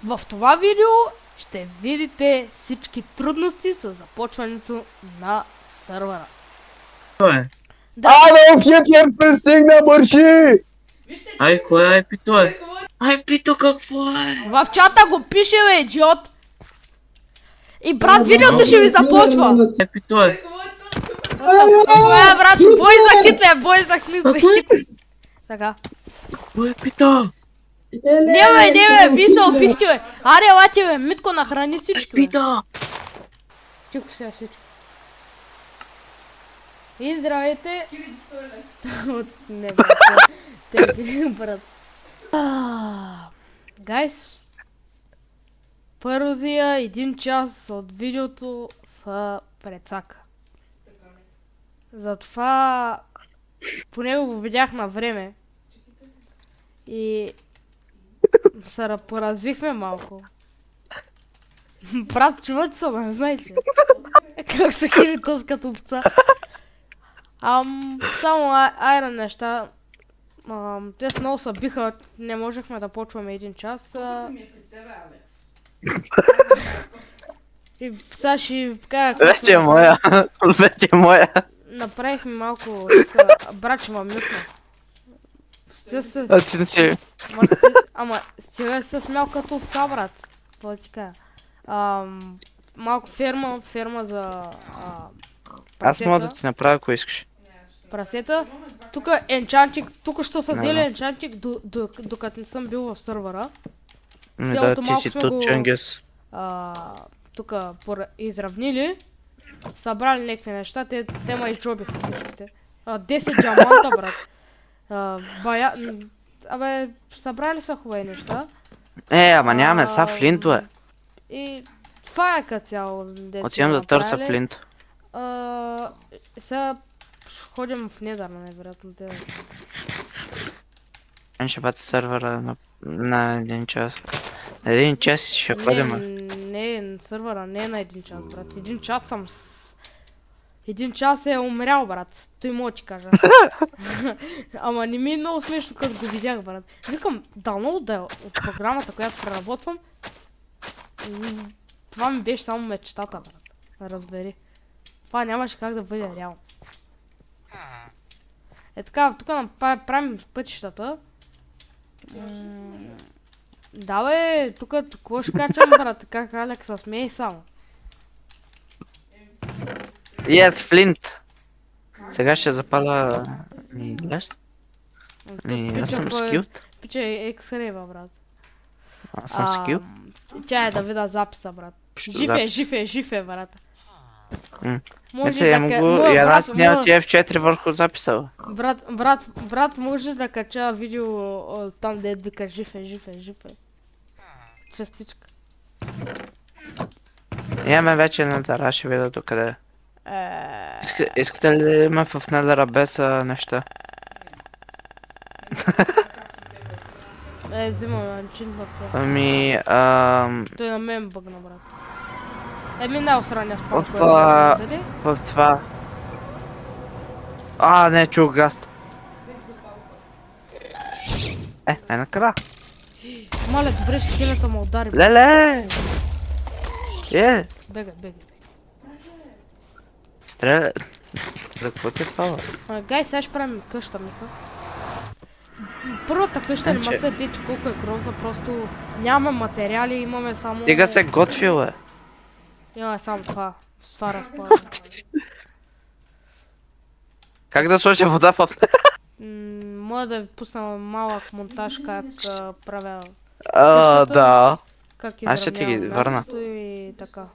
В това видео ще видите всички трудности с започването на сървъра. Да. Адолф Хитлер пристигна, марши! Ай, кое е IP-то е? IP-то какво е? В чата го пише, бе, идиот! И брат, видеото ще ви започва! IP-то е. Брат, бой за Хитлер, бой за Хитлер! Така. Кое е IP-то? Не бе, ви се опихте, бе! Аре, лати, бе, Митко нахрани всички, бе! IP-то! Тихо сега всички. И здравейте! Не, брат, те брат. Гайс, първия 1 час от видеото са прецака. Затова поне го видях на време. И се поразвихме малко. Брат, чувате са, не знаете ли? Как се хили този като овца. Само айра неща. Те с много се биха, не можехме да почваме 1 час. И сега ще кажа... Вече е моя. Вече е моя. Направихме малко... Брат, ще ме мютна. А ти не си... Ама стига се смял като овца, брат. Това ти кажа. Малко ферма за... Аз мога да ти направя, ако искаш. Прасета. Тук енчантик, тук що са взели енчантик, докато не съм бил в сървъра. Не да, ти си тут Ченгес. Тук изравнили. Събрали някакви неща, те ма изджобиха всичките. 10 диаманта, брат. Абе, събрали са хубави неща. Ама нямаме, са флинтове. И това е като цяло. Отивам да търся флинт. Сега ходим в Недър, невероятно. Ще бати сървъра на 1 час. На 1 час ще ходим. Не, сървъра не е на 1 час, брат. 1 час съм с... 1 час е умрял, брат. Той мога ти кажа. Ама не ми е много смешно, като го видях, брат. Викам, дано да е от програмата, която преработвам. Това ми беше само мечтата, брат. Разбери. Това нямаше как да бъде реалност. Е така, тук правим пътищата. Да бе, тук какво ще качвам, брат? Как Алекс се смее само. Yes, флинт! Сега ще запаля... лес? Аз съм скилт. Пича X-ray, брат. Аз съм скилт. Тя е да видя записа, брат. Жив е, брат. Ето я му го, и една снява ти F4 върху записа. Брат, може да кача видео там, де вика жив е. Частичка. Имаме вече Недъра, ще видя до къде. Искате ли да има в Недъра без неща? Взимаме чинвата. Той на мен бъгна, брат. Не осраня спал, в това... не, чух гаст. Една кара. Маля, добре, ще скелета ме удари. Леле! Бегай. Стреля... За какво ти е това, бе? Гай, сега ще правим къща, мисля. Първата къща не ма се дичи колко е грозна, просто нямаме материали, имаме само... Тига се готвил, бе. Имаме само това. С това разполагаме. Как да сложа вода в... Мога да ви пусна малък монтаж как правя... Да. Как Аз ще ти ги върна. мястото и така.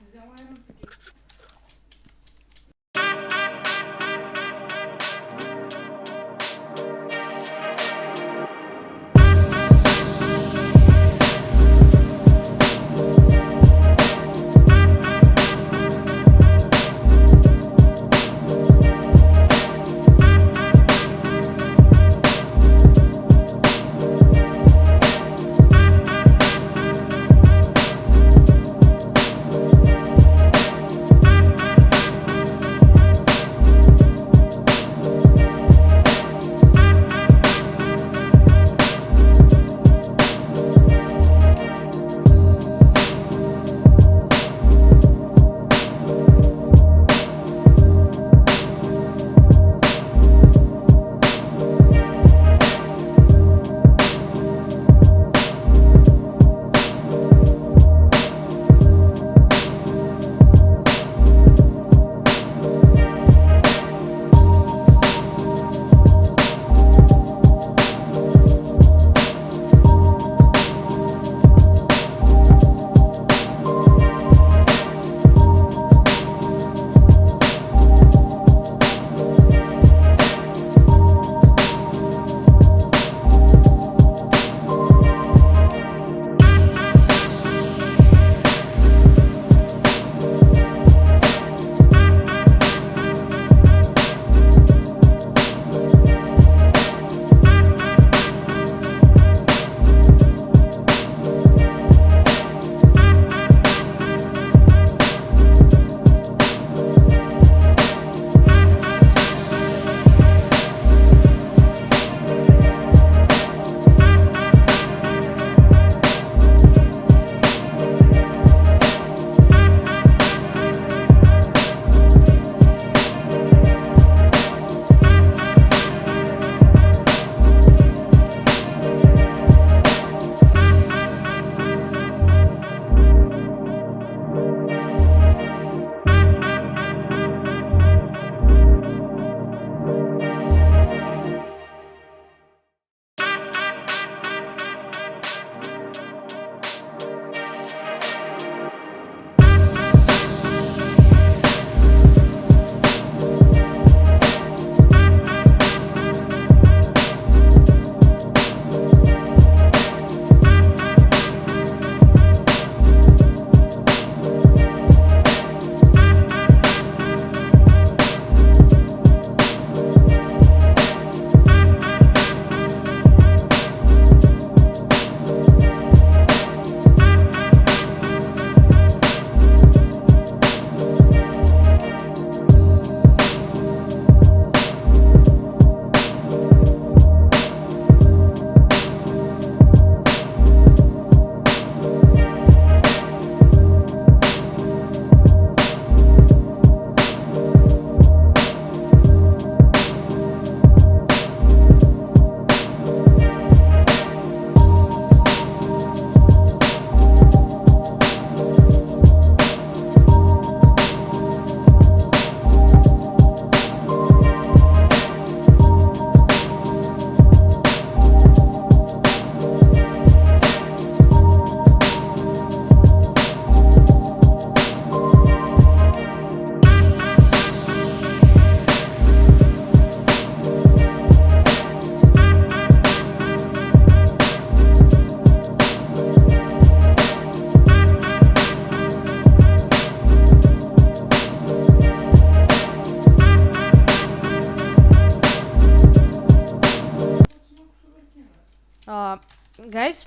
Гайс,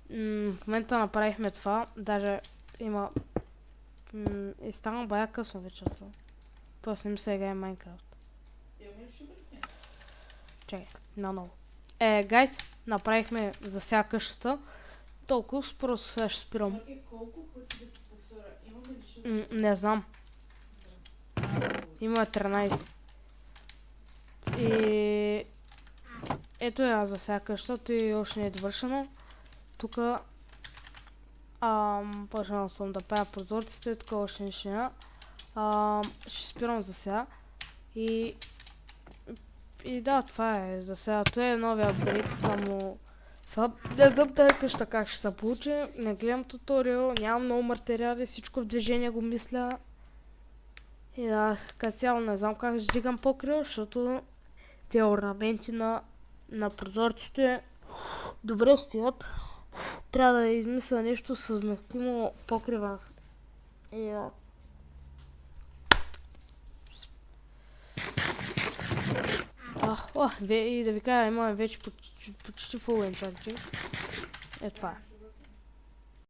в момента направихме това, даже има... и стана бая късно вечерта. После ми се играе Майнкрафт. Чакай, наново. Гайс, направихме за сега къщата. Толкова, просто сега ще спирам. Колко пъти да ти повторя? Имаме ли шум? Не знам. Има 13. И... ето я за сега къщата и още не е довършено. Тука... почнал съм да правя прозорците, тук още нищо няма. Ще спирам за сега. И да, това е за сега. Това е новия апгрейд, само... Не знам тази къща как ще се получи. Не гледам туториал, нямам много материали, всичко в движение го мисля. И да, като цяло не знам как ще дигам покрива, защото тези орнаменти на прозорците добре стоят. Трябва да измисля нещо съвместимо покрива. И да. И да ви кажа, имаме вече почти full enchanting. Е това е.